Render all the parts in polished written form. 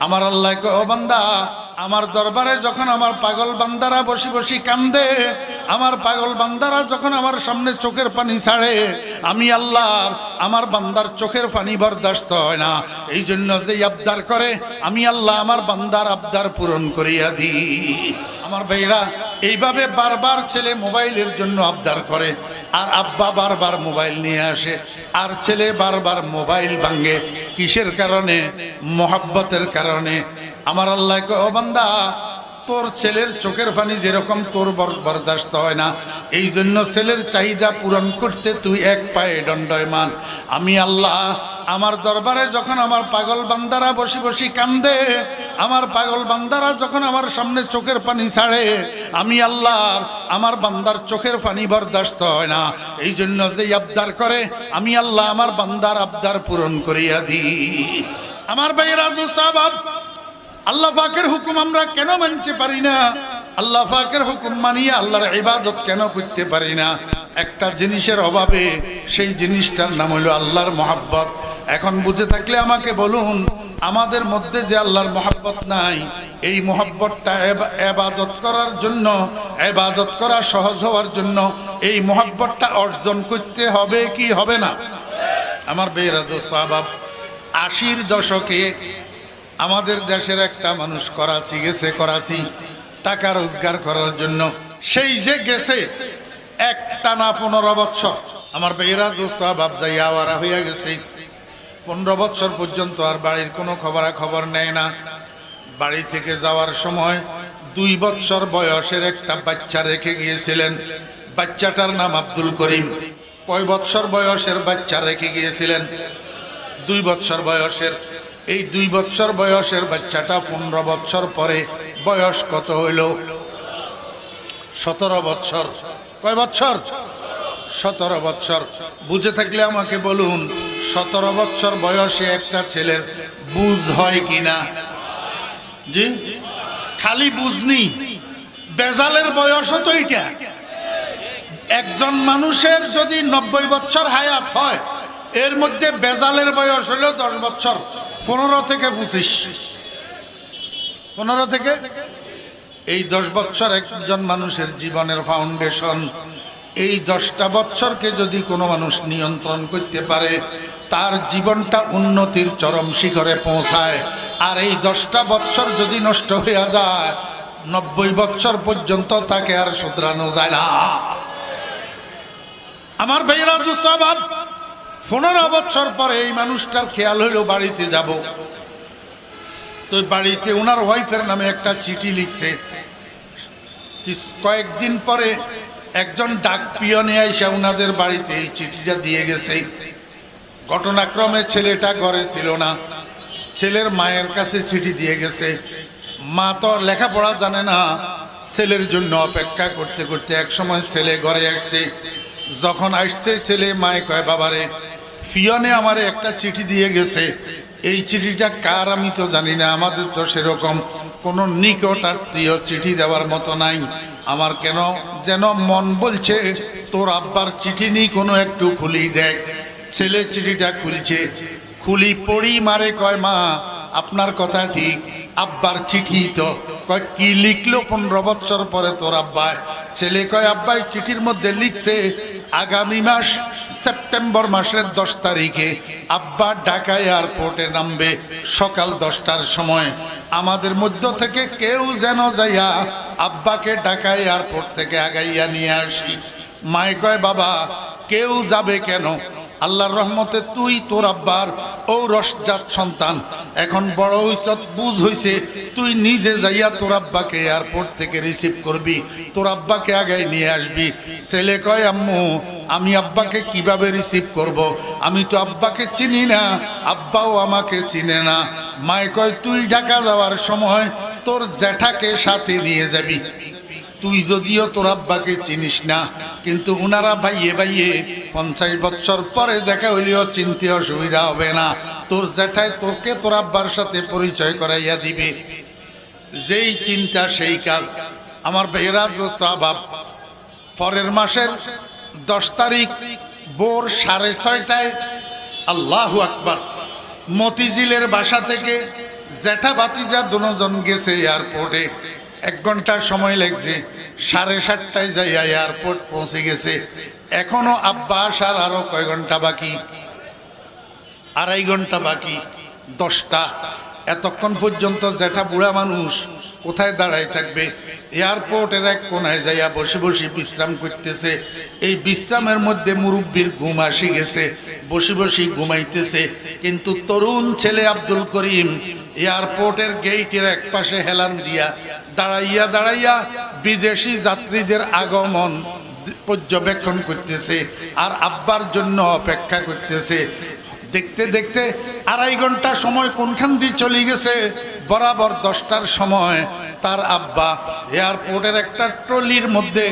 আমার আল্লাহ কয়, ও বান্দা, আমার দরবারে যখন আমার পাগল বান্দারা বসে বসে কান্দে, আমার পাগল বান্দারা যখন আমার সামনে চোখের পানি ছাড়ে, আমি আল্লাহর আমার বান্দার চোখের পানি বরদাস্ত হয় না। এই জন্য যে আবদার করে, আমি আল্লাহ আমার বান্দার আবদার পূরণ করিয়া দিই। আমার ভাইরা, এইভাবে বারবার ছেলে মোবাইলের জন্য আবদার করে, আর আব্বা বারবার মোবাইল নিয়ে আসে, আর ছেলে বারবার মোবাইল ভাঙে। কিসের কারণে? মোহাব্বতের কারণে। আমার আল্লাহ কয়, ও বান্দা, তোর ছেলের চোখের পানি যেরকম তোর বরদাস্ত হয় না, এই জন্য ছেলের চাহিদা পূরণ করতে তুই এক পায়ে দণ্ডায়মান। আমি আল্লাহ আমার দরবারে যখন আমার পাগল বান্দারা বসে বসে কান্দে, আমার পাগল বান্দারা যখন আমার সামনে চোখের পানি ছাড়ে, আমি আল্লাহর আমার বান্দার চোখের পানি বরদাস্ত হয় না। এই জন্য যে আবদার করে, আমি আল্লাহ আমার বান্দার আবদার পূরণ করিয়া দিই। আমার ভাইয়েরা, দোস্ত আহবাব, আল্লাহ পাকের হুকুম আমরা কেন মানতে পারি না? আল্লাহ পাকের হুকুম মানিয়ে আল্লাহর ইবাদত কেন করতে পারি না? একটা জিনিসের অভাবে, সেই জিনিসটার নাম হলো আল্লাহর মহাব্বত। এখন বুঝে থাকলে আমাকে বলুন, আমাদের মধ্যে যে আল্লাহর মহাব্বত নাই, এই মহাব্বতটা ইবাদত করার জন্য, ইবাদত করা সহজ হওয়ার জন্য এই মহাব্বতটা অর্জন করতে হবে কি হবে না? আমার বেরা দোস্ত আহবাব, 80-র দশকে আমাদের দেশের একটা মানুষ করাচি গেছে, করাচি টাকা রোজগার করার জন্য। সেই যে গেছে একটানা 15 বছর, আমার বেরা দোস্ত আহবাব যাই আওয়ারা হইয়া গেছে। 15 বছর পর্যন্ত আর বাড়ির কোনো খবর নেয় না। বাড়ি থেকে যাওয়ার সময় 2 বছর বয়সের একটা বাচ্চা রেখে গিয়েছিলেন। বাচ্চাটার নাম আব্দুল করিম। কয় বছর বয়সের বাচ্চা রেখে গিয়েছিলেন? 2 বছর বয়সের। এই 2 বছর বয়সের বাচ্চাটা 15 বছর পরে বয়স কত হইল? 17 বছর। কয় বছর? 17 বছর। বুঝে থাকলে আমাকে বলুন, 17 বছর বয়সে একটা ছেলের বুঝ হয় কিনা? জি, খালি বুঝনি, বেজালের বয়সও তো এটা। একজন মানুষের যদি 90 বছর হায়াত হয়, এর মধ্যে বেজালের বয়স হলো 10 বছর, 15 থেকে 25, 15 থেকে। এই 10 বছর একজন মানুষের জীবনের ফাউন্ডেশন। এই 10টা বছরকে যদি কোনো মানুষ নিয়ন্ত্রণ করতে পারে, তার জীবনটা উন্নতির চরম শিখরে পৌঁছায়। আর এই 10টা বছর যদি নষ্ট হয়ে যায়, 90 বছর পর্যন্ত তাকে আর শুধরানো যায় না। আমার ভাইরা দোস্ত আহবাব, 15 বছর পরে এই মানুষটার খেয়াল হইল বাড়িতে যাব। তো বাড়িতে ওনার ওয়াইফের নামে একটা চিঠি লিখছে। কয়েকদিন পরে একজন ডাক পিয়নে এসে ওনাদের বাড়িতে এই চিঠিটা দিয়ে গেছে। ঘটনাক্রমে ছেলেটা ঘরে ছিল না, ছেলের মায়ের কাছে চিঠি দিয়ে গেছে। মা তো লেখাপড়া জানে না, ছেলের জন্য অপেক্ষা করতে করতে একসময় ছেলে ঘরে আসছে। যখন আসছে ছেলে, মায়ে কয়, বাবারে, পিয়নে আমারে একটা চিঠি দিয়ে গেছে। এই চিঠিটা কার আমি তো জানি না, আমাদের তো সেরকম কোনো নিকট আত্মীয় চিঠি দেওয়ার মতো নাই। আমার কেন যেন মন বলছে তোর আব্বার চিঠি নি, কোনো একটু খুলি দেখ। ছেলে চিঠিটা খুলছে, খুলি পড়ি মারে কয়, মা আপনার কথা ঠিক, আব্বার চিঠি তো। কয়, কি লিখলো 15 বছর পরে তোর আব্বাই? ছেলে কয়, আব্বাই চিঠির মধ্যে লিখছে আগামী মাস সেপ্টেম্বর মাসের 10 তারিখে আব্বা ঢাকা এয়ারপোর্টে নামবে সকাল 10টার সময়। আমাদের মধ্য থেকে কেউ যেন যাইয়া আব্বাকে ঢাকা এয়ারপোর্ট থেকে আগাইয়া নিয়ে আসি। মায়ে কয়, বাবা কেউ যাবে কেন? আল্লাহর রহমতে তুই তোর আব্বার ও রসজাত সন্তান, এখন বড় হইছ, বুঝ হইছে, তুই নিজে যাইয়া তোর আব্বাকে এয়ারপোর্ট থেকে রিসিভ করবি, তোর আব্বাকে আগাই নিয়ে আসবি। ছেলে কয়, আম্মু আমি আব্বাকে কিভাবে রিসিভ করব? আমি তো আব্বাকে চিনি না, আব্বাও আমাকে চিনে না। মায়ে কয়, তুই ঢাকা যাওয়ার সময় তোর জ্যাঠাকে সাথে নিয়ে যাবি। তুই যদিও তোর আব্বাকে চিনিস না, কিন্তু উনারা ভাইয়ে ভাইয়ে 50 বছর পরে দেখা হইলেও চিনতে অসুবিধা হবে না। তোর জ্যাঠাই তোকে তোর আব্বার সাথে পরিচয় করাইয়া দিবে। যেই চিন্তা সেই কাজ। আমার ভাইয়েরা দোস্ত আহবাব, পরের মাসের 10 তারিখ ভোর 6:30টায়, আল্লাহু আকবার, মতিঝিলের বাসা থেকে জেঠা ভাতিজা দুজন গেছে এয়ারপোর্টে, 1 ঘন্টা সময় লাগছে, 7:30টায় যাই এয়ারপোর্ট পৌঁছে গেছে। এখনো আব্বা আসার আরো কয় ঘন্টা বাকি, 2.5 ঘন্টা বাকি, 10টা। এতক্ষণ পর্যন্ত জেঠা বুড়া মানুষ কোথায় দাঁড়ায় থাকবে? এয়ারপোর্টের এক কোনায় যাইয়া বসে বসে বিশ্রাম করতেছে। এই বিশ্রামের মধ্যে মুরব্বীর ঘুম আসি গেছে, বসে বসে ঘুমাইতেছে। কিন্তু তরুণ ছেলে আব্দুল করিম এয়ারপোর্টের গেইটের এক পাশে হেলান দিয়া দাঁড়াইয়া দাঁড়াইয়া বিদেশি যাত্রীদের আগমন পর্যবেক্ষণ করতেছে আর আব্বার জন্য অপেক্ষা করতেছে। দেখতে দেখতে 2.5 ঘন্টা সময় কোনখান দিয়ে চলে গেছে। বরাবর 10টার সময় তার আব্বা এয়ারপোর্টের একটা ট্রলির মধ্যে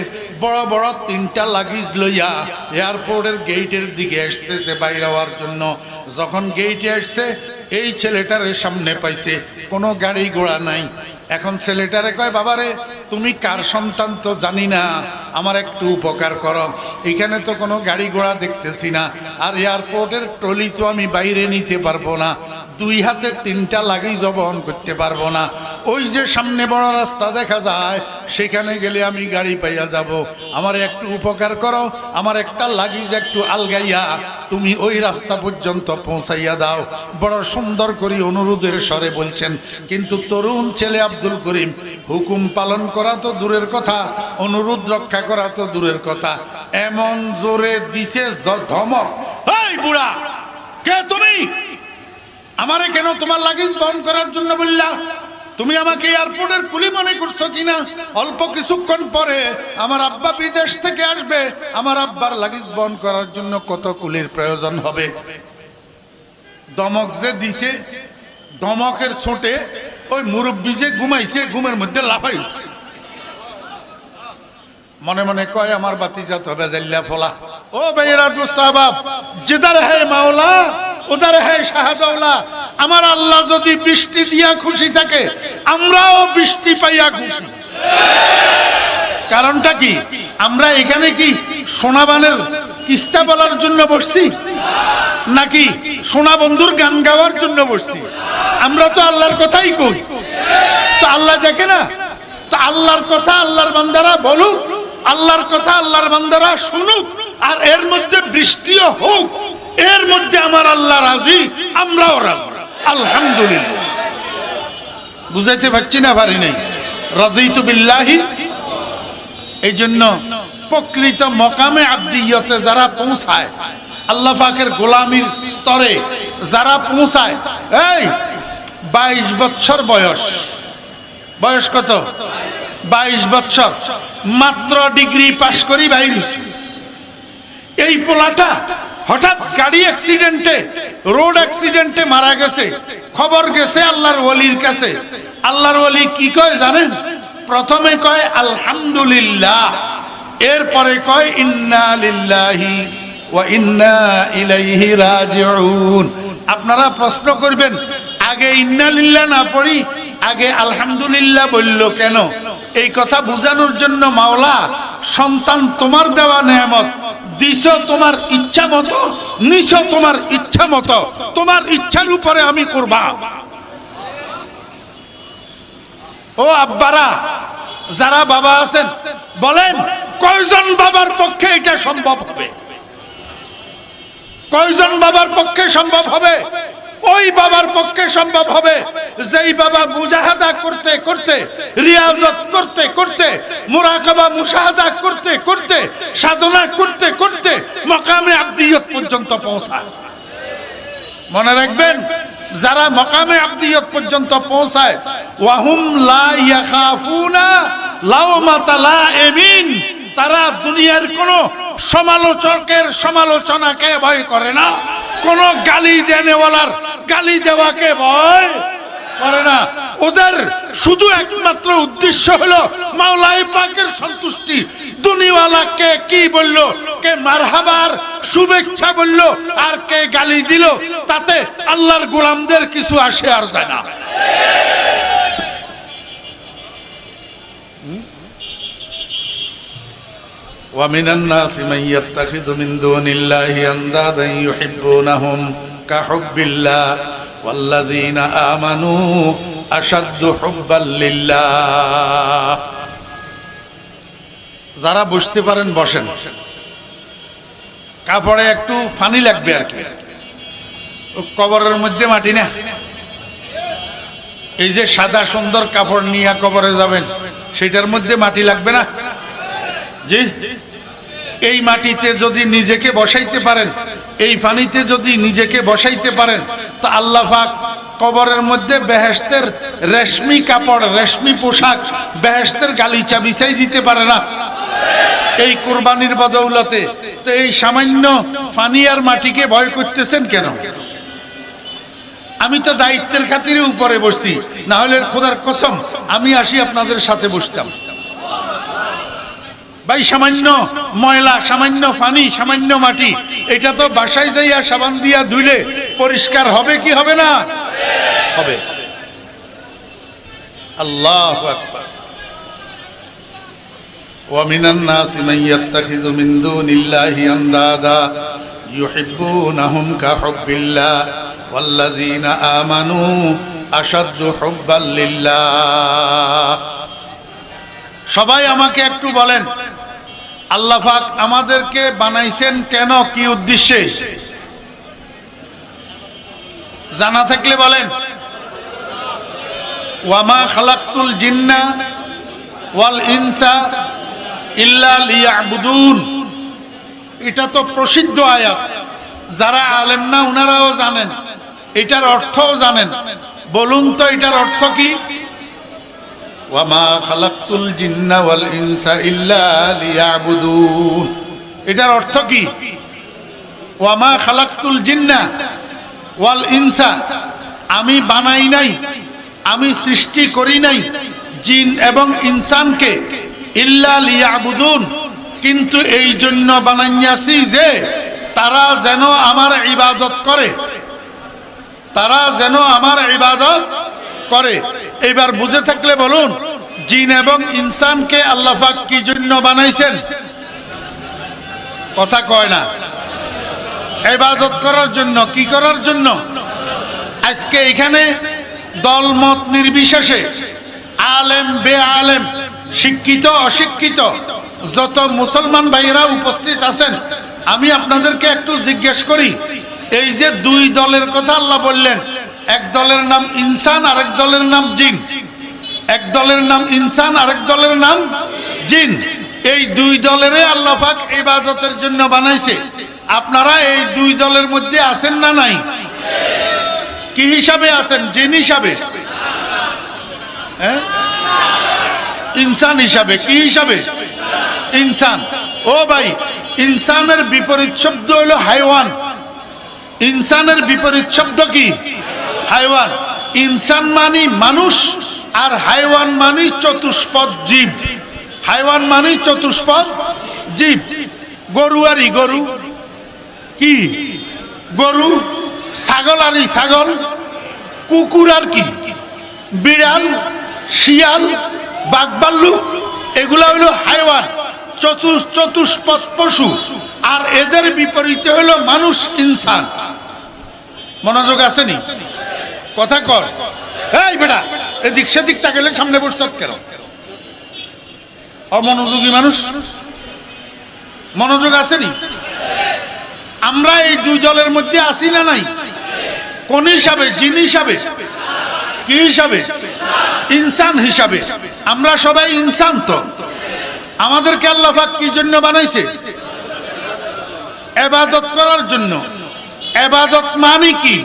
বড় বড় 3টা লাগেজ লইয়া এয়ারপোর্টের গেইটের দিকে আসতেছে বাইরে হওয়ার জন্য। যখন গেইটে আসছে, এই ছেলেটার সামনে পাইছে, কোনো গাড়ি ঘোড়া নাই। এখন ছেলেটারে কয়, বাবারে তুমি কার সন্তান তো জানি না, আমার একটু উপকার করো, এখানে তো কোনো গাড়ি ঘোড়া দেখতেছি না, আর এয়ারপোর্টের ট্রলি তো আমি বাইরে নিতে পারবো না, 2 হাতে 3টা লাগেজ বহন করতে পারবো না। ওই যে সামনে বড় রাস্তা দেখা যায়, সেখানে গেলে আমি গাড়ি পাইয়া যাব, আমার একটু উপকার করো, আমার একটা লাগেজ একটু আলগাইয়া তুমি ওই রাস্তা পর্যন্ত পৌঁছাইয়া দাও। বড় সুন্দর করে অনুরোধের স্বরে বলছেন। কিন্তু তরুণ ছেলে আব্দুল করিম হুকুম পালন করা তো দূরের কথা, অনুরোধ রক্ষা করা তো দূরের কথা, এমন জোরে দিছে ধমক, এই বুড়া কে তুমি? আমারে কেন তোমার লাগেজ বহন করার জন্য বললা? তুমি আমাকে এয়ারপোর্টের কুলি মনে করছো কিনা? অল্প কিছুক্ষণ পরে আমার আব্বা বিদেশ থেকে আসবে, আমার আব্বার লাগেজ বহন করার জন্য কত কুলির প্রয়োজন হবে। দমক যে দিছে, দমকের ছোটে ওই মুরব্বী যে ঘুমাইছে, ঘুমের মধ্যে লাফাই উঠছে। মনে মনে কয়, আমার বাতিজা তো বেজাল্লা ফোলা। ও ভাইয়েরা দোস্ত আহবাব, জিদার হে মাওলা উদার হে শাহদৌলা। আমার আল্লাহ যদি বৃষ্টি দিয়া খুশি থাকে, আমরাও বৃষ্টি পাইয়া খুশি। কারণটা কি? আমরা এখানে কি সোনাবানের কিস্তা বলার জন্য বসছি, নাকি সোনা বন্ধুর গান গাওয়ার জন্য বসছি? আমরা তো আল্লাহর কথাই কই, তো আল্লাহ দেখে না? তো আল্লাহর কথা আল্লাহর বান্দারা বলুক, আল্লাহর কথা আল্লাহর বান্দারা শুনুক, আর এর মধ্যে বৃষ্টিও হোক, এর মধ্যে আমার আল্লাহ রাজি, আমরাও রাজি, আলহামদুলিল্লাহ। বুঝাইতে পারছি না? পারি নাই। রাদিতু বিল্লাহি। এই জন্য প্রকৃত মকামে আব্দিয়তে যারা পৌঁছায়, আল্লাহ পাকের গোলামির স্তরে যারা পৌঁছায়, এই 22 বছর বয়স, বয়স কত? 22 বছর, মাত্র ডিগ্রি পাশ করি বাইরে। এই পোলাটা হঠাৎ গাড়ি অ্যাক্সিডেন্টে, রোড অ্যাক্সিডেন্টে মারা গেছে। খবর গেছে আল্লাহর ওলির কাছে। আল্লাহর ওলি কি কয় জানেন? প্রথমে কয় আলহামদুলিল্লাহ, এরপরে কয় ইন্না লিল্লাহি ওয়া ইন্না ইলাইহি রাজিউন। আপনারা প্রশ্ন করবেন, আগে ইন্না লিল্লাহ না পড়ি আগে আলহামদুলিল্লাহ বলল কেন? এই কথা বোঝানোর জন্য মাওলা সন্তান তোমার দেওয়া নেয়ামত, দিছ তোমার ইচ্ছা মতো, নিছ তোমার ইচ্ছা মতো, তোমার ইচ্ছার উপরে আমি কুরবান। ও আব্বারা যারা বাবা আছেন, বলেন কয়জন বাবার পক্ষে এটা সম্ভব হবে? কয়জন বাবার পক্ষে সম্ভব হবে? ওই বাবার পক্ষে সম্ভব হবে যেই বাবা মুজাহাদা করতে করতে, রিয়াজত করতে করতে, মুরাকাবা মুশাহাদা করতে করতে, সাধনা করতে করতে মাকামে আব্দিয়ত পর্যন্ত পৌঁছায়। মনে রাখবেন, যারা মাকামে আব্দিয়ত পর্যন্ত পৌঁছায়, ওয়াহুম লা ইয়াখাফুনা লাওমাতা লাইমিন, তারা দুনিয়ার কোন সমালোচকের সমালোচনাকে ভয় করে না, কোন গালি দেনেওয়ালার গালি দেওয়াকে ভয় করে না। ওদের শুধু একমাত্র উদ্দেশ্য হলো মাওলাই পাকের সন্তুষ্টি। দুনিয়াওয়ালাকে কি বলল, কে মারহাবার শুভেচ্ছা বলল, আর কে গালি দিল, তাতে আল্লাহর গোলামদের কিছু আসে আর যায় না। ومن الناس من يتخذ من دون الله أندادا يحبونهم كحب الله ওয়াল্লাযীনা আমানু আশাদ্দু হুব্বাল লিল্লাহ। যারা বসতে পারেন বসেন, কাপড়ে একটু পানি লাগবে আর কি, কবরের মধ্যে মাটি না, এই যে সাদা সুন্দর কাপড় নিয়ে কবরে যাবেন সেটার মধ্যে মাটি লাগবে না? জি, এই মাটিতে যদি নিজেকে বসাইতে পারেন, এই পানিতে যদি নিজেকে বসাইতে পারেন, তো আল্লাহ পাক কবরের মধ্যে বেহেশতের রেশমি কাপড়, রেশমি পোশাক, বেহেশতের গালিচা বিছাই দিতে পারে না এই কুরবানির বদৌলতে? তো এই সামান্য পানি আর মাটিকে ভয় করতেছেন কেন? আমি তো দায়িত্বের খাতিরে উপরে বসছি, না হলে খোদার কসম আমি আসি আপনাদের সাথে বসতাম। ভাই সামান্য ময়লা, সামান্য পানি, সামান্য মাটি, এটা তো বাসায় যাইয়া সাবান দিয়া ধুইলে পরিষ্কার হবে কি হবে না? হবে। আল্লাহু আকবার। ওয়া মিনান নাসি মান ইয়াত্তাখিযু মিন দুনিল্লাহি আনদাদা ইউহিব্বুনাহুম কাহুব্বিল্লাহ ওয়াল্লাযীনা আমানু আশাদ্দু হুব্বাল লিল্লাহ। সবাই আমাকে একটু বলেন, আল্লাহ পাক আমাদেরকে বানাইছেন কেন, কি উদ্দেশ্যে? জানা থাকলে বলেন। ওয়ামা খালাকতুল জিন্না ওয়াল ইনসা ইল্লা লিয়াবুদুন। এটা তো প্রসিদ্ধ আয়াত, যারা আলেম না উনারাও জানেন, এটার অর্থও জানেন। বলুন তো এটার অর্থ কি? ওয়ামা খালাকতুল জিন্না ওয়াল ইনসা ইল্লা লিয়াবুদুন, এটার অর্থ কি? ওয়ামা খালাকতুল জিন্না ওয়াল ইনসা, আমি বানাই নাই, আমি সৃষ্টি করি নাই জিন এবং ইনসানকে, ইল্লা লিয়াবুদুন, কিন্তু এই জন্য বানাইয়াছি যে তারা যেন আমার ইবাদত করে, তারা যেন আমার ইবাদত করে। এবার বুঝে থাকলে বলুন, জিন এবং ইনসানকে আল্লাহ পাক কি জন্য বানাইছেন? কথা কয় না। ইবাদত করার জন্য। কি করার জন্য? আজকে এখানে দলমত নির্বিশেষে আলেম বে আলেম, শিক্ষিত অশিক্ষিত যত মুসলমান ভাইরা উপস্থিত আছেন, আমি আপনাদেরকে একটু জিজ্ঞেস করি, এই যে দুই দলের কথা আল্লাহ বললেন, এক দলের নাম ইনসান আর এক দলের নাম জিন, এক দলের নাম ইনসান আর এক দলের নাম জিন, এই দুই দলেরই আল্লাহ পাক ইবাদতের জন্য বানাইছে। আপনারা এই দুই দলের মধ্যে আছেন না নাই? কি হিসাবে আছেন? জিন হিসাবে? হ্যাঁ, ইনসান হিসাবে। কি হিসাবে? ইনসান। ও ভাই, ইনসানের বিপরীত শব্দ হলো হাইওয়ান। ইনসানের বিপরীত শব্দ কি? হাইওয়ান। ইনসান মানে মানুষ আর হাইওয়ান মানে চতুষ্পদ জীব। হাইওয়ান মানে চতুষ্পদ জীব। গরু আরি গরু, কি গরু, ছাগল আরি ছাগল, কুকুর আর কি, বিড়াল, শিয়াল, বাঘভাল্লুক, এগুলা হইল হাইওয়ান, চতুষ্পদ পশু। আর এদের বিপরীতে হইল মানুষ, ইনসান। মনোযোগ আসেনি? কথা কর। এই বেটা, এদিক সেদিক তাকালে সামনে বসতে কেন? অমনোযোগী মানুষ। মনোযোগ আসেনি? আমরা এই দুই দলের মধ্যে আসি না নাই? কোন হিসাবে? জিন হিসাবে? কি হিসাবে? ইনসান হিসাবে। আমরা সবাই ইনসান। তো আমাদেরকে আল্লাহ পাক কি জন্য বানাইছে? ইবাদত করার জন্য। ইবাদত মানে কি?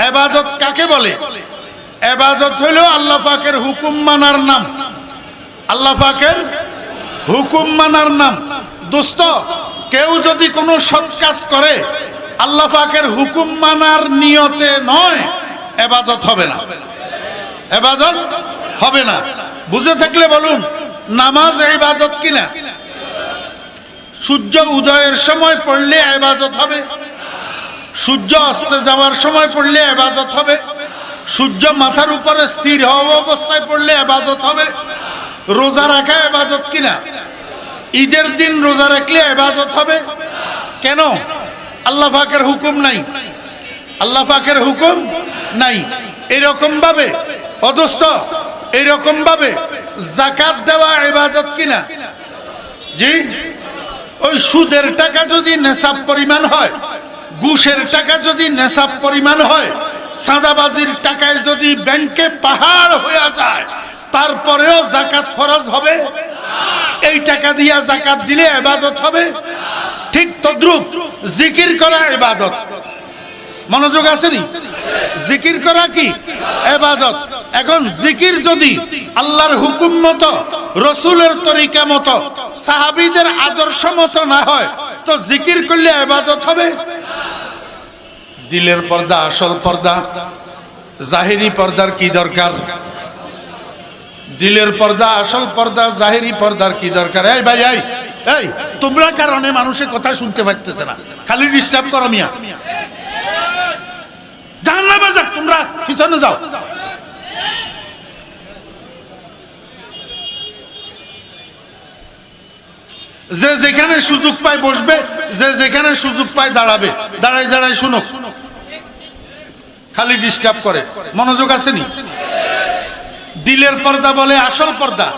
ইবাদত কাকে বলে? ইবাদত হলো আল্লাহ পাকের হুকুম মানার নাম। আল্লাহ পাকের হুকুম মানার নাম। দোস্ত, কেউ যদি কোনো সৎ কাজ করে আল্লাহ পাকের হুকুম মানার নিয়তে নয়, ইবাদত হবে না। ইবাদত হবে না। বুঝে থাকলে বলুন, নামাজ ইবাদত কিনা? সূর্য উদয়ের সময় পড়লে ইবাদত হবে, সূর্য অস্ত যাওয়ার সময় পড়লে ইবাদত হবে, সূর্য মাথার উপরে স্থির হওয়া অবস্থায় পড়লে ইবাদত হবে। রোজা রাখা ইবাদত কিনা? ঈদের দিন রোজা রাখলে ইবাদত হবে। কেন? আল্লাহ পাকের হুকুম নাই। আল্লাহ পাকের হুকুম নাই। এরকম ভাবে অদোস্ত, এরকম ভাবে যাকাত দেওয়া ইবাদত কিনা? জি। ওই সুদের টাকা যদি নেশাব পরিমাণ হয়, ঘুষের টাকা যদি নেশাব পরিমাণ হয়, চাঁদাবাজির টাকায় যদি ব্যাংকে পাহাড় হয়ে যায়, তারপরেও যাকাত ফরজ হবে? এই টাকা দিয়া যাকাত দিলে ইবাদত হবে? ঠিক তদ্রুপ জিকির করা ইবাদত। মনোযোগ আসেনি? জিকির করা কি ইবাদত। এখন জিকির যদি আল্লাহর হুকুম মতো, রসুলের তরিকা মতো, সাহাবীদের আদর্শ মতো না হয়, তো জিকির করলে ইবাদত হবে? দিলের পর্দা, আসল পর্দা। জাহিরি পর্দার কি দরকার? দিলের পর্দা, আসল পর্দা, জাহিরি পর্দার কি দরকার? এই ভাই, এই তোমরা কারণে মানুষের কথা শুনতে পারতেছে না, খালি ডিস্টার্ব করো মিয়া। জাহান্নামে যাক, তোমরা পিছনে যাও। যে যেখানে সুযোগ পায় বসবে, যে যেখানে সুযোগ পায় দাঁড়াবে, দাঁড়াই দাঁড়াই শুনো, খালি ডিস্টার্ব করে। মনোযোগ আসেনি? দিলের পর্দা বলে আসল পর্দা,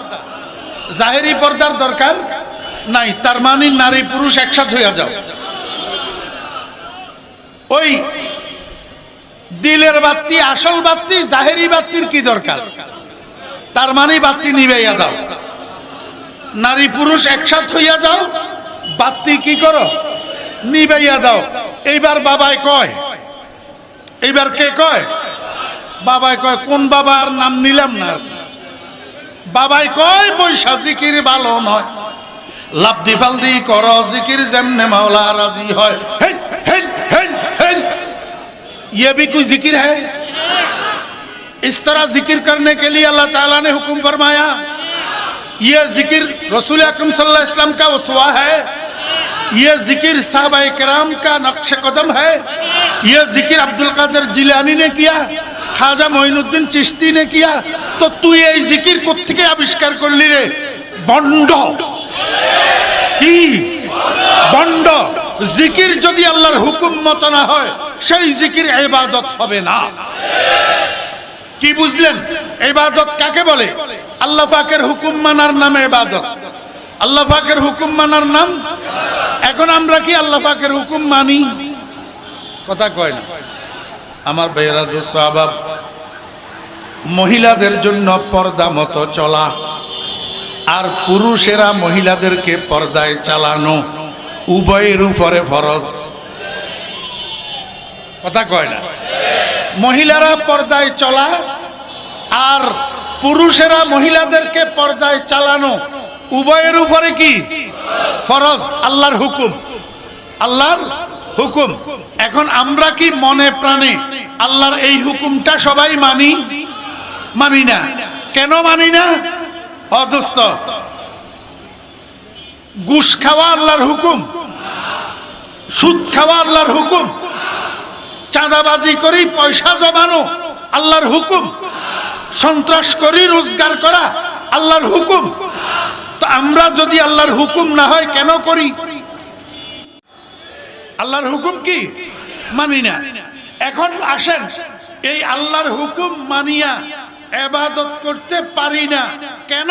জাহেরি পর্দার দরকার নাই। তার মানে নারী পুরুষ একসাথে হয়ে যাও। ওই দিলের বাতি, আসল বাতি, জাহেরি বাতির কি দরকার? তার মানে বাতি নিভাইয়া দাও। নারী পুরুষ একসাথে হইয়া যাও, বাতি কি করো? নিভাইয়া দাও। এইবার বাবাই কয়, এইবার কে কয়? বাবাই কয়। কোন বাবার নাম নিলাম না। বাবাই কয় বৈশা জিকির ভালো নয়, লাফদি ফালদি কর জিকির যেমনে মাওলা রাজি হয়। হেই হেই হেই হেই, ये भी कोई जिक्र है? इस तरह जिक्र करने के लिए अल्लाह ताला ने हुक्म फरमाया। ये जिक्र रसूल अकरम सल्लल्लाहु अलैहि वसल्लम का उसवा है, ये जिक्र सहाबाए किराम का नक्श कदम है, ये जिक्र अब्दुल कादिर जिलानी ने किया, खाजा मोइनुद्दीन चिश्ती ने किया। तो तू ये जिक्र कोत्थेके आविष्कार करली रे? बंड কি বন্ড। জিকির যদি আল্লাহর হুকুম মতো না হয়, সেই জিকির ইবাদত হবে না। কি বুঝলেন? ইবাদত কাকে বলে? আল্লাহ পাকের হুকুম মানার নাম ইবাদত। আল্লাহ পাকের হুকুম মানার নাম। এখন আমরা কি আল্লাহ পাকের হুকুম মানি? কথা কয় না আমার ভাইয়েরা, দোস্ত আবাব। মহিলাদের জন্য পর্দা মতো চলা, আর পুরুষেরা মহিলাদেরকে পর্দায় চালানো, উভয়ের উপরে ফরজ। কথা কয় না? মহিলারা পর্দায় চলা আর পুরুষেরা মহিলাদেরকে পর্দায় চালানো, উভয়ের উপরে কি ফরজ? আল্লাহর হুকুম, আল্লাহর হুকুম। এখন আমরা কি মনে প্রাণে আল্লাহর এই হুকুমটা সবাই মানি? মানি না। কেন মানি না? অদোস্ত, ঘুষ খাওয়া আল্লাহর হুকুম, সুদ খাওয়া আল্লাহর হুকুম, চাঁদাবাজি করি পয়সা জমানো আল্লাহর হুকুম, সন্ত্রাস করি রোজগার করা আল্লাহর হুকুম। তো আমরা যদি আল্লাহর হুকুম না হয় কেন করি? আল্লাহর হুকুম কি মানি না। এখন আসেন, এই আল্লাহর হুকুম মানিয়া ইবাদত করতে পারি না কেন?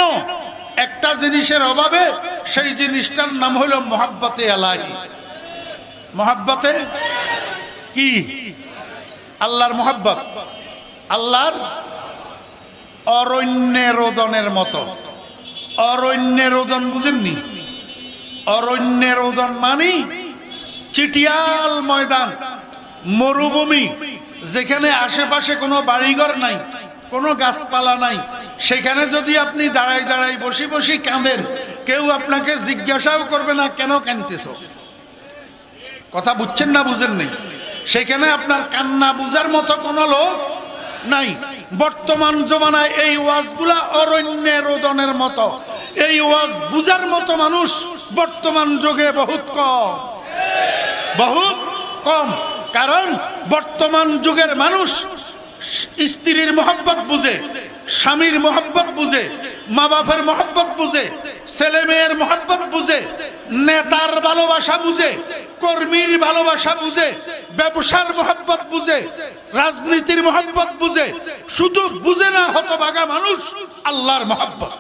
একটা জিনিসের অভাবে। সেই জিনিসটার নাম হলো মুহাব্বতে ইলাহি। মুহাব্বতে কি? আল্লাহর মুহাব্বত, আল্লাহর অরণ্যে রোদনের মতো। অরণ্যে রোদন বুঝেননি? অরণ্যে রোদন মানে চিটিয়াল ময়দান, মরুভূমি, যেখানে আশেপাশে কোনো বাড়িঘর নাই, কোনো গাছপালা নাই। সেখানে যদি আপনি দাঁড়াই দাঁড়াই বসে বসে কাঁদেন, কেউ আপনাকে জিজ্ঞাসাও করবে না কেন কাঁদতেছ। কথা বুঝছেন না বুঝেন নেই? সেখানে আপনার কান্না বুঝার মতো কোনো লোক নাই। বর্তমান জমানায় এই ওয়াজগুলা অরণ্যে রোদনের মতো। এই ওয়াজ বুঝার মতো মানুষ বর্তমান যুগে বহুত কম, বহুত কম। কারণ বর্তমান যুগের মানুষ স্ত্রীর মহব্বত বুঝে, স্বামীর মহব্বত বুঝে, মা বাপের মহব্বত বুঝে, ছেলে মেয়ের মহব্বত বুঝে, নেতার ভালোবাসা বুঝে, কর্মীর ভালোবাসা বুঝে, ব্যবসার মহব্বত বুঝে, রাজনীতির মহব্বত বুঝে, শুধু বুঝে না হতভাগা মানুষ আল্লাহর মহব্বত।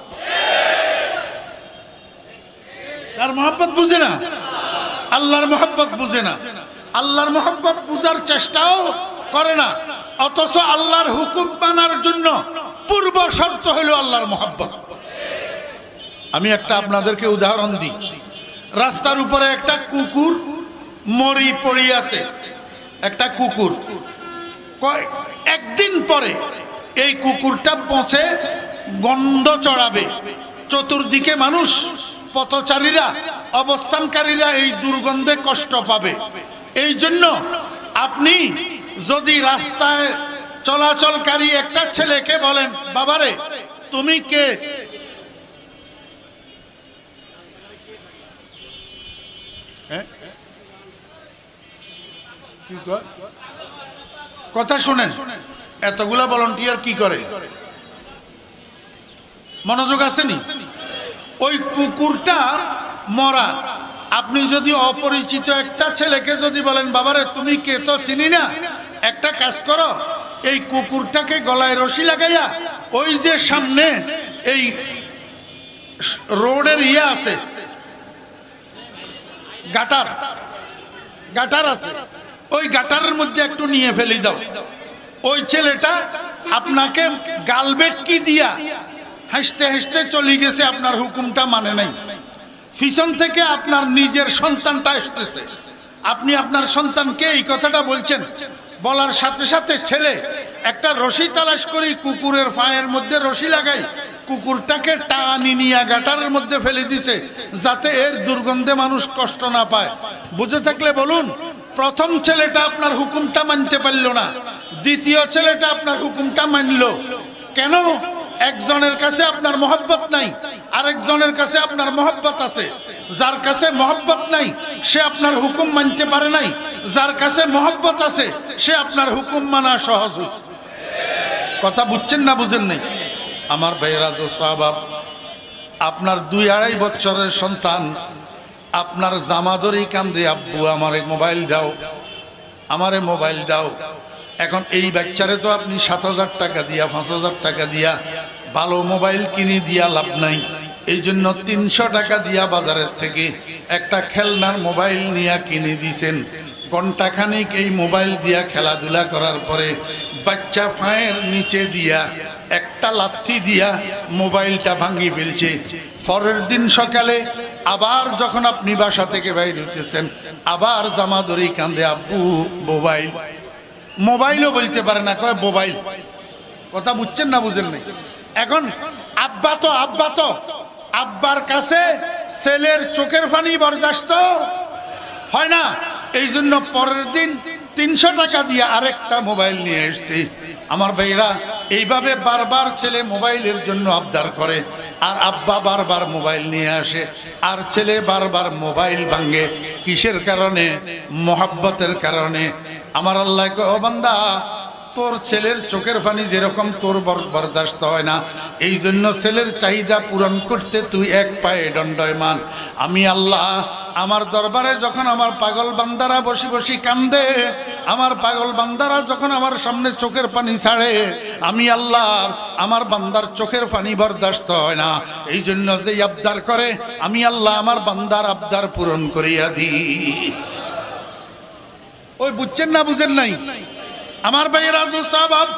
তার মহব্বত বুঝে না, আল্লাহর মহব্বত বুঝে না, আল্লাহর মহব্বত বুঝার চেষ্টাও করে না, অথচ আল্লাহর হুকুম মানার জন্য পূর্ব শর্ত হলো আল্লাহর মহব্বত। আমি একটা আপনাদেরকে উদাহরণ দিই। রাস্তার উপরে একটা কুকুর মরি পড়ে আছে, একটা কুকুর। একদিন পরে এই কুকুরটা পচে গন্ধ চড়াবে, চতুর্দিকে মানুষ, পথচারীরা, অবস্থানকারীরা এই দুর্গন্ধে কষ্ট পাবে। এই জন্য আপনি যদি রাস্তায় চলাচলকারী একটা ছেলেকে বলেন, বাবারে তুমি কে, কথা শুনেন, এতগুলা ভলান্টিয়ার কি করে, মনোযোগ আসেনি? ওই কুকুরটা মরা, আপনি যদি অপরিচিত একটা ছেলেকে যদি বলেন, বাবারে তুমি কে তো চিনি না, একটা কাজ করো, এই কুকুরটাকে গলায় রশি লাগাইয়া ওই যে সামনে এই রোডের ইয়ে আছে, গাটার, গাটার আছে, ওই গাটারের মধ্যে একটু নিয়ে ফেলে দাও। ওই ছেলেটা আপনাকে গালবেটকি দিয়া হাসতে হাসতে চলে গেছে, আপনার হুকুমটা মানে নাই। পিছন থেকে আপনার নিজের সন্তানটা আসতেছে, আপনি আপনার সন্তানকে এই কথাটা বলছেন, বলার সাথে সাথে ছেলে একটা রশি তালাশ করি কুকুরের পায়ের মধ্যে রশি লাগাই কুকুরটাকে টানি নিয়ে গাটারের মধ্যে ফেলে দিছে, যাতে এর দুর্গন্ধে মানুষ কষ্ট না পায়। বুঝে থাকলে বলুন, প্রথম ছেলেটা আপনার হুকুমটা মানতে পারল না, দ্বিতীয় ছেলেটা আপনার হুকুমটা মানলো। কেন? একজনের কাছে আপনার মহব্বত নাই, আরেকজনের কাছে আপনার মহব্বত আছে। যার কাছে মহব্বত নাই সে আপনার হুকুম মানতে পারে নাই, যার কাছে মহব্বত আছে সে আপনার হুকুম মানা সহজ হয়েছে। কথা বুঝছেন না বুঝেন নাই? আমার ভাইয়েরা, দোস্ত আহবাব, আপনার 2-2.5 বছরের সন্তান আপনার জামা ধরেই কান্দে, আব্বু আমারে মোবাইল দাও, আমারে মোবাইল দাও। এখন এই বাচ্চারে তো আপনি 7,000 টাকা দিয়া, 5,000 টাকা দিয়া ভালো মোবাইল কিনে দিয়া লাভ নাই। এই জন্য 300 টাকা দিয়া বাজারের থেকে একটা খেলনার মোবাইল নিয়ে কিনে দিছেন। ঘন্টাখানিক এই মোবাইল দিয়া খেলাধুলা করার পরে বাচ্চা পায়ের নিচে দিয়া একটা লাথি দিয়া মোবাইলটা ভাঙি ফেলছে। পরের দিন সকালে আবার যখন আপনি বাসা থেকে বাইরে হইতেছেন, আবার জামা ধরেই কান্দে, আব্বু মোবাইল। মোবাইলও বলতে পারে না, কয় মোবাইল। কথা বুঝছেন না বুঝেন নাই? এখন আব্বা তো আব্বার কাছে ছেলের চোখের পানি বরদাস্ত হয় না। এই জন্য পরের দিন 300 টাকা দিয়ে আরেকটা মোবাইল নিয়ে এসেছি। আমার ভাইরা, এইভাবে বারবার ছেলে মোবাইলের জন্য আবদার করে, আর আব্বা বারবার মোবাইল নিয়ে আসে, আর ছেলে বারবার মোবাইল ভাঙে। কিসের কারণে? মহব্বতের কারণে। আমার আল্লাহ কয়, ও বান্দা, তোর ছেলের চোখের পানি যেরকম তোর বরদাস্ত হয় না, এই জন্য ছেলের চাহিদা পূরণ করতে তুই এক পায়ে দণ্ডায়মান। আমি আল্লাহ আমার দরবারে যখন আমার পাগল বান্দারা বসে বসে কান্দে, আমার পাগল বান্দারা যখন আমার সামনে চোখের পানি ছাড়ে, আমি আল্লাহ আমার বান্দার চোখের পানি বরদাস্ত হয় না। এই জন্য যে আবদার করে, আমি আল্লাহ আমার বান্দার আবদার পূরণ করিয়া দিই। ওই বুঝছেন না বুঝেন নাই? আমার ভাইয়েরা, দোস্ত আহবাব,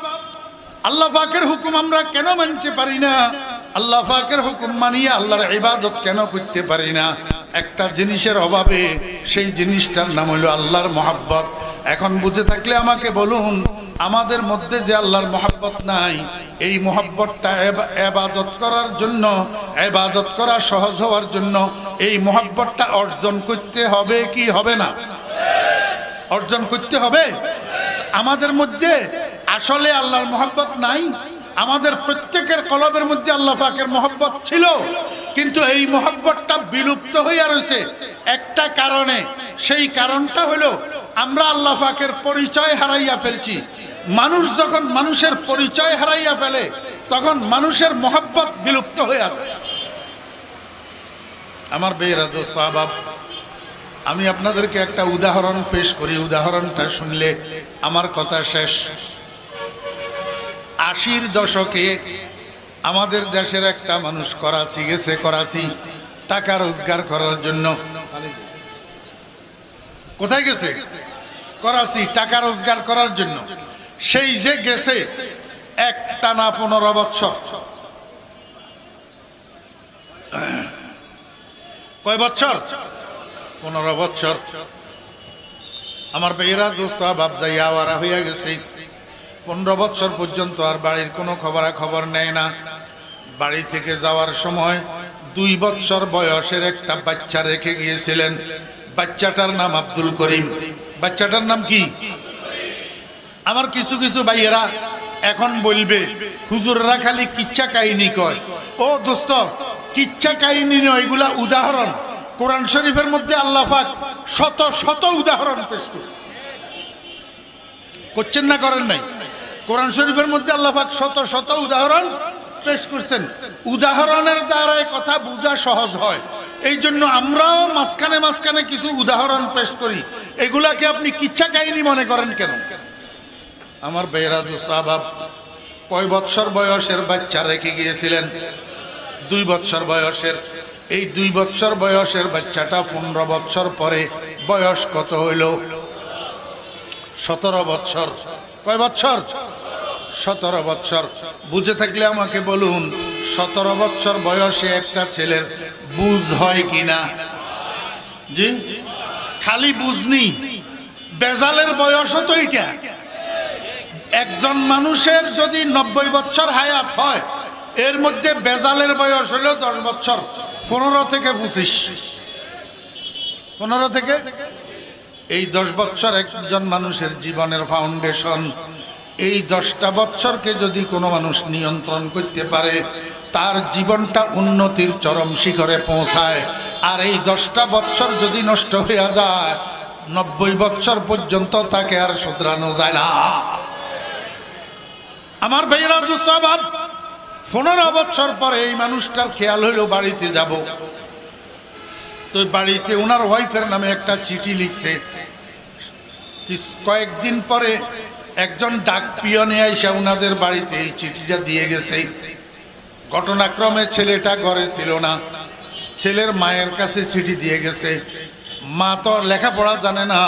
আল্লাহ পাকের হুকুম আমরা কেন মানতে পারি না? আল্লাহ পাকের হুকুম মানিয়ে আল্লাহর ইবাদত কেন করতে পারি না? একটা জিনিসের অভাবে, সেই জিনিসটার নাম হলো আল্লাহর মহব্বত। এখন বুঝে থাকলে আমাকে বলুন, আমাদের মধ্যে যে আল্লাহর মহব্বত নাই, এই মহব্বতটা ইবাদত করার জন্য, ইবাদত করা সহজ হওয়ার জন্য এই মহব্বতটা অর্জন করতে হবে কি হবে না? অর্জন করতে হবে। আমাদের মধ্যে আসলে আল্লাহর মহব্বত নাই। আমাদের প্রত্যেকের কলবের মধ্যে আল্লাহ পাকের মহব্বত ছিল, কিন্তু এই মহব্বতটা বিলুপ্ত হইয়া রয়েছে একটা কারণে। সেই কারণটা হলো আমরা আল্লাহ পাকের পরিচয় হারাইয়া ফেলছি। মানুষ যখন মানুষের পরিচয় হারাইয়া ফেলে, তখন মানুষের মহব্বত বিলুপ্ত হইয়া যায়। আমার বেয়েরা, দোস্ত আহবাব, আমি আপনাদেরকে একটা উদাহরণ পেশ করি, উদাহরণটা শুনলে আমার কথা শেষ। 80-র দশকে আমাদের দেশের একটা মানুষ করাচি গেছে, করাচি টাকা রোজগার করার জন্য। কোথায় গেছে? করাচি টাকা রোজগার করার জন্য। সেই যে গেছে একটানা 15 বছর। কয় বছর? 15 বছর। আমার ভাইয়েরা দোস্ত বাপ যাইয়া আওয়ারা হইয়া গেছে। 15 বছর পর্যন্ত আর বাড়ির কোনো খবর নেয় না। বাড়ি থেকে যাওয়ার সময় 2 বছর বয়সের একটা বাচ্চা রেখে গিয়েছিলেন। বাচ্চাটার নাম আব্দুল করিম। বাচ্চাটার নাম কি? আমার কিছু কিছু ভাইয়েরা এখন বলবে হুজুররা খালি কিচ্ছা কাহিনী কয়। ও দোস্ত, কিচ্ছা কাহিনী নয়, এগুলা উদাহরণ। কোরআন শরীফের মধ্যে আল্লাহ পাক শত শত উদাহরণ পেশ করছেন না, করেন নাই? কোরআন শরীফের মধ্যে আল্লাহ পাক শত শত উদাহরণ পেশ করছেন। উদাহরণের দ্বারা কথা বোঝা সহজ হয়, এই জন্য আমরাও মাঝখানে মাঝখানে কিছু উদাহরণ পেশ করি। এগুলাকে আপনি কিচ্ছা কাহিনী মনে করেন কেন? আমার ভাইয়েরা দোস্ত আহবাব, কয় বছর বয়সের বাচ্চা রেখে গিয়েছিলেন? 2 বছর বয়সের। এই 2 বছর বয়সের বাচ্চাটা 15 বছর পরে বয়স কত হইল? 17 বছর। কয় বছর? 17 বছর। বুঝে থাকলে আমাকে বলুন, 17 বছর বয়সে একটা ছেলের বুঝ হয় কিনা? জি, খালি বুঝনি, বেজালের বয়সও তো এটা। একজন মানুষের যদি 90 বছর হায়াত হয়, এর মধ্যে বেজালের বয়স হলো 10 বছর। 15 থেকে 25, 15 থেকে এই 10 বছর একজন মানুষের জীবনের ফাউন্ডেশন। এই 10টা বছরকে যদি কোনো মানুষ নিয়ন্ত্রণ করতে পারে, তার জীবনটা উন্নতির চরম শিখরে পৌঁছায়। আর এই 10টা বছর যদি নষ্ট হয়ে যায়, 90 বছর পর্যন্ত তাকে আর শুধরানো যায় না। আমার ভাইয়েরা দোস্ত আহবাব, 15 বছর পরে এই মানুষটার খেয়াল হইল বাড়িতে যাব। তো বাড়িতে ওনার ওয়াইফের নামে একটা চিঠি লিখছে। কয়েকদিন পরে একজন ডাক পিয়নে এসে ওনাদের বাড়িতে এই চিঠিটা দিয়ে গেছে। ঘটনাক্রমে ছেলেটা ঘরে ছিল না, ছেলের মায়ের কাছে চিঠি দিয়ে গেছে। মা তো লেখাপড়া জানে না,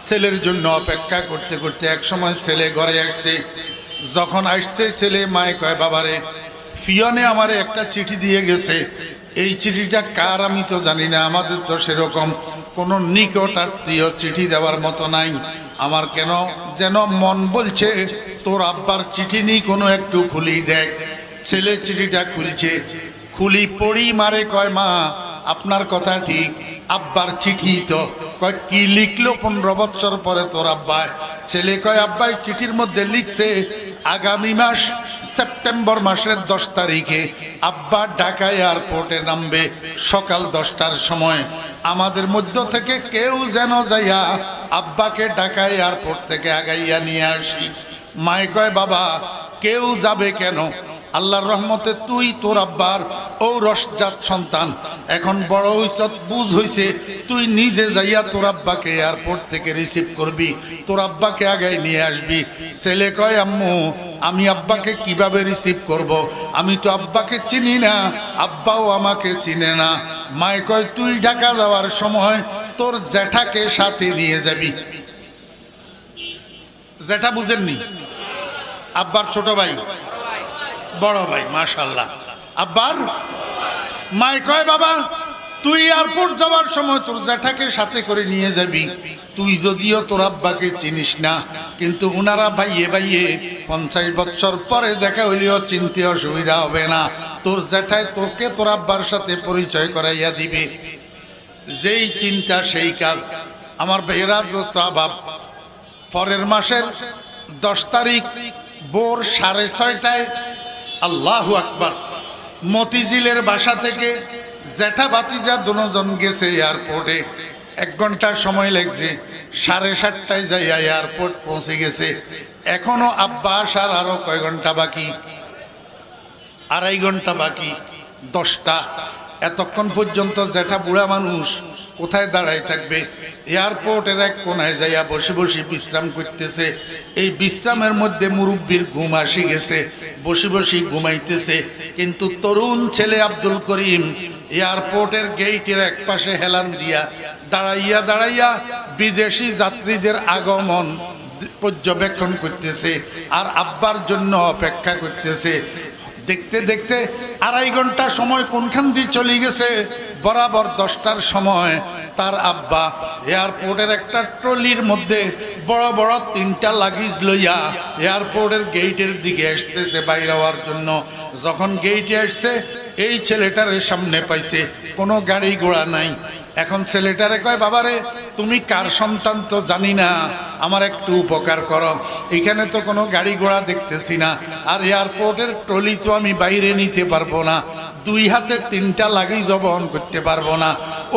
ছেলের জন্য অপেক্ষা করতে করতে একসময় ছেলে ঘরে আসছে। যখন আসছে ছেলে, মায়ে কয়, বাবারে পিয়নে আমারে একটা চিঠি দিয়ে গেছে। এই চিঠিটা কার আমি তো জানি না, আমাদের তো সেরকম কোনো নিকটাত্মীয় চিঠি দেওয়ার মতো নাই। আমার কেন যেন মন বলছে তোর আব্বার চিঠি নি, কোনো একটু খুলি দেখ। ছেলে চিঠিটা খুলছে, খুলি পড়ি মারে কয়, মা আপনার কথা ঠিক, আব্বার চিঠি তো। কয় কি লিখলো 15 বছর পরে তোর আব্বাই? ছেলে কয়, আব্বাই চিঠির মধ্যে লিখছে আগামী মাস সেপ্টেম্বর মাসের 10 তারিখে আব্বা ঢাকা এয়ারপোর্টে নামবে সকাল 10টার সময়। আমাদের মধ্য থেকে কেউ যেন যাইয়া আব্বাকে ঢাকা এয়ারপোর্ট থেকে আগাইয়া নিয়ে আসি। মায়ে কয়, বাবা কেউ যাবে কেন? আল্লাহর রহমতে তুই তোর আব্বার ও রসজাত সন্তান, এখন বড় হইছ, বুঝ হইছে, তুই নিজে যাইয়া তোর আব্বাকে এয়ারপোর্ট থেকে রিসিভ করবি, তোর আব্বাকে আগাই নিয়ে আসবি। ছেলে কয়, আম্মু আমি আব্বাকে কিভাবে রিসিভ করব? আমি তো আব্বাকে চিনি না, আব্বাও আমাকে চিনে না। মায়ে কয়, তুই ঢাকা যাওয়ার সময় তোর জ্যাঠাকে সাথে নিয়ে যাবি। জ্যাঠা বুঝেননি? আব্বার ছোট ভাই, বড় ভাই, মাশাআল্লাহ আব্বার। মাই কয়, বাবা তুই এয়ারপোর্ট যাওয়ার সময় তোর জ্যাঠাকে সাথে করে নিয়ে যাবি। তুই যদিও তোর আব্বাকে চিনিস না, কিন্তু উনারা ভাইয়ে ভাইয়ে 50 বছর পরে দেখা হইলেও চিনতে অসুবিধা হবে না। তোর জ্যাঠায় তোকে তোর আব্বার সাথে পরিচয় করাইয়া দিবে। যেই চিন্তা সেই কাজ। আমার ভাইয়েরা দোস্ত আহবাব, পরের মাসের 10 তারিখ ভোর 6:30টায়, আল্লাহু আকবার, মতিঝিলের বাসা থেকে জ্যাঠা ভাতিজা দুজন গেছে এয়ারপোর্টে। 1 ঘন্টা সময় লাগছে। 7:30টায় যাইয়া এয়ারপোর্ট পৌঁছে গেছে। এখনো আব্বা আসার আরো কয় ঘন্টা বাকি? 2.5 ঘন্টা বাকি। 10টা। এতক্ষণ পর্যন্ত যেটা বুড়া মানুষ কোথায় দাঁড়ায় থাকবে? এয়ারপোর্টের এক কোনায় যাইয়া বসে বসে বিশ্রাম করতেছে। এই বিশ্রামের মধ্যে মুরব্বীর ঘুম আসি গেছে, বসে বসে ঘুমাইতেছে। কিন্তু তরুণ ছেলে আব্দুল করিম এয়ারপোর্টের গেইটের এক পাশে হেলান দিয়া দাঁড়াইয়া দাঁড়াইয়া বিদেশি যাত্রীদের আগমন পর্যবেক্ষণ করতেছে আর আব্বার জন্য অপেক্ষা করতেছে। দেখতে দেখতে 2.5 ঘন্টা সময় কোনখান দিয়ে চলে গেছে। বরাবর 10টার সময় তার আব্বা এয়ারপোর্টের একটা ট্রলির মধ্যে বড় বড় 3টা লাগেজ লইয়া এয়ারপোর্টের গেইটের দিকে আসতেছে বাইরে হওয়ার জন্য। যখন গেইটে আসছে, এই ছেলেটার সামনে পাইছে, কোনো গাড়ি ঘোড়া নাই। এখন ছেলেটারে কয়, বাবারে তুমি কার সন্তান তো জানি না, আমার একটু উপকার করো। এখানে তো কোনো গাড়ি ঘোড়া দেখতেছি না, আর এয়ারপোর্টের ট্রলি তো আমি বাইরে নিতে পারবো না, 2 হাতে 3টা লাগেজ বহন করতে পারবো না।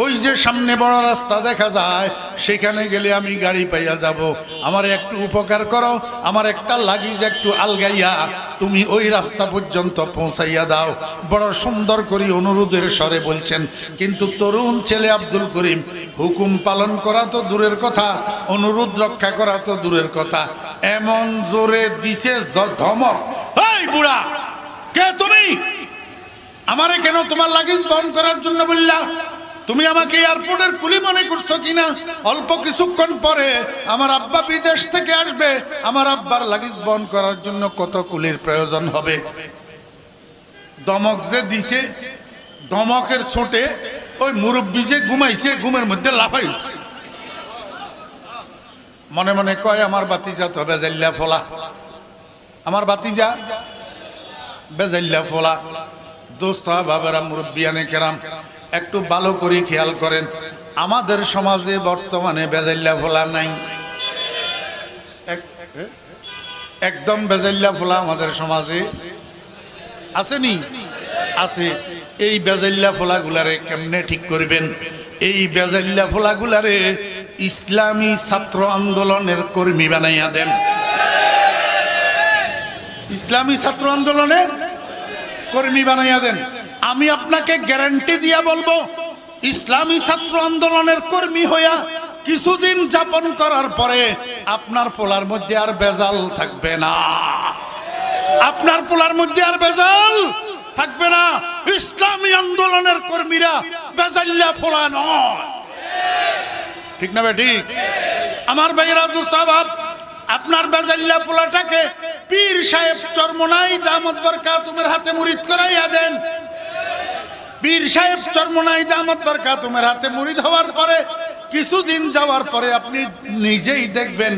ওই যে সামনে বড় রাস্তা দেখা যায়, সেখানে গেলে আমি গাড়ি পাইয়া যাব। আমার একটু উপকার করো, আমার একটা লাগেজ একটু আলগাইয়া তুমি ওই রাস্তা পর্যন্ত পৌঁছাইয়া দাও। বড় সুন্দর করে অনুরোধের স্বরে বলছেন। কিন্তু তরুণ ছেলে আব্দুল করিম হুকুম পালন করা তো দূরের কথা, অনুরোধ রক্ষা করা তো দূরের কথা, এমন জোরে দিছে ধমক, এই বুড়া কে তুমি? আমারে কেন তোমার লাগেজ বহন করার জন্য বললা? তুমি আমাকে এয়ারপোর্টের কুলি মনে করছো কিনা? অল্প কিছুক্ষণ পরে আমার আব্বা বিদেশ থেকে আসবে, আমার আব্বার লাগেজ বহন করার জন্য কত কুলির প্রয়োজন হবে। দমক যে দিছে, দমকের ছোটে ওই মুরব্বী যে ঘুমাইছে, ঘুমের মধ্যে লাফাই উঠছে। মনে মনে কয়, আমার বাতিজা তো বেজাল্লা ফোলা, আমার বাতিজা বেজাল্লা ফোলা। দোস্ত বাবারা, মুরব্বিয়ানে কেরাম, একটু ভালো করে খেয়াল করেন, আমাদের সমাজে বর্তমানে বেজাল্লা ফোলা নাই, একদম বেজাল্লা ফোলা আমাদের সমাজে আসেনি? আছে। এই বেজাল্লা ফোলাগুলারে কেমনে ঠিক করবেন? এই বেজাল্লা ফোলাগুলারে ইসলামী ছাত্র আন্দোলনের কর্মী বানাইয়া দেন। ইসলামী ছাত্র আন্দোলনের কর্মী বানাইয়া দেন। আমি আপনাকে গ্যারান্টি দিয়া বলবো, ইসলামী ছাত্র আন্দোলনের কর্মী হইয়া কিছুদিন যাপন করার পরে আপনার পোলার মধ্যে আর বেজাল থাকবে না, আপনার পোলার মধ্যে আর বেজাল থাকবে না। ইসলামী আন্দোলনের কর্মীরা বেজাল্লা ফোলা নয়, ঠিক না ঠিক? আমার ভাইয়েরা, দুস্তাবাব, আপনার বেজাল্লা পোলাটাকে পীর সাহেব চরমনাই দামত বরকাতুমের হাতে মুরিদ করাইয়া দেন। পীর সাহেব চরমনাই দামত বরকাতুমের হাতে মুরিদ হওয়ার পরে কিছুদিন যাওয়ার পরে আপনি নিজেই দেখবেন,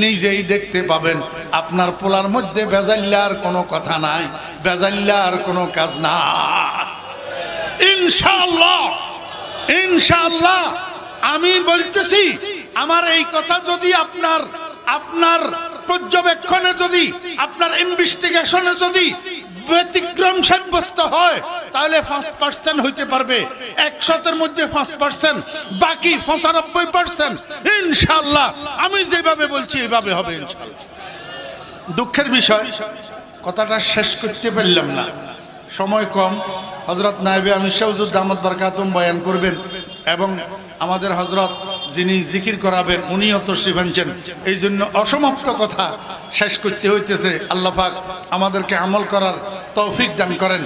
নিজেই দেখতে পাবেন আপনার পোলার মধ্যে বেজাল্লার কোনো কথা নাই, বেজাল্লার কোনো কাজ না। ইনশাআল্লাহ, ইনশাআল্লাহ আমি বলতেছি, আমার এই কথা যদি আপনার পর্যবেক্ষণে, যদি আপনার ইনভেস্টিগেশনে যদি ব্যতিক্রম সাব্যস্ত হয়, তাহলে 5% হইতে পারবে। 100-এর মধ্যে 5%, বাকি 95% ইনশাআল্লাহ আমি যেভাবে বলছি এইভাবে হবে ইনশাআল্লাহ। দুঃখের বিষয়, কথাটা শেষ করতে পারলাম না, সময় কম। হযরত নায়েবে আমির শাহ হুজুর দামত বরকাতুম বয়ান করবেন এবং আমাদের হযরত যিনি জিকির করাবেন উনিও তশরিফ আনছেন। এই জন্য অসমাপ্ত কথা শেষ করতে হইতেছে। আল্লাহ পাক আমাদেরকে আমল করার তৌফিক দান করেন।